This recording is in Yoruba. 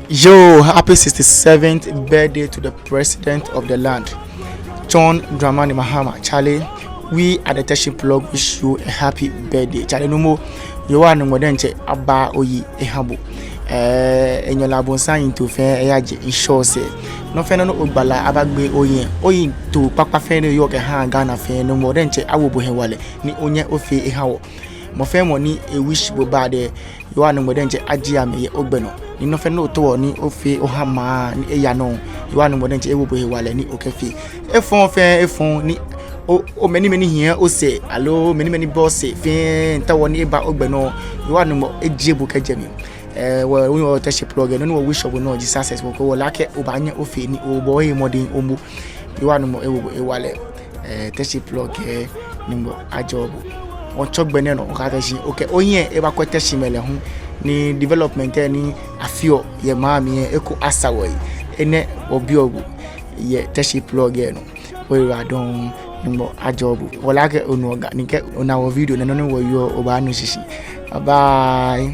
Yo, happy 67th birthday to the president of the land, John Dramani Mahama. Charlie, we at the Teshi Plug wish you a happy birthday. Charlie, no more. You are no more than Abba Oyi Ehabo. And your labon sign to fair Ayaji in short say. No fan no Ubala Abagbe Oyin to Papa Fene York and Han Ghana fair no more than Abu Hewale, ni Onya Ofe Ehawo. My family a wish bo bad. You are no more than Ajia me Obeno. Ni no fe no to ni ofe ohama ni eya no you are no more than e wo bo hewale ni okefi e fon ni o many here o say allo many boss say fe nta woni eba ogbeno you are no more ejebu ka jemi we we touch plug no wish of no success ko like obanya ofe ni o boy modern omu you are no more e wo ewale touch plug ni mo ajobu on chok bene no ka tashi okay oyin e ba ko tashi mele ho ni development ni afio ye maami eko asawoi ene obiogu ye tashi plug no we are don ngo ajobu wala ke onuga ni ke ona wo video na no wo yo oba no shishi bye.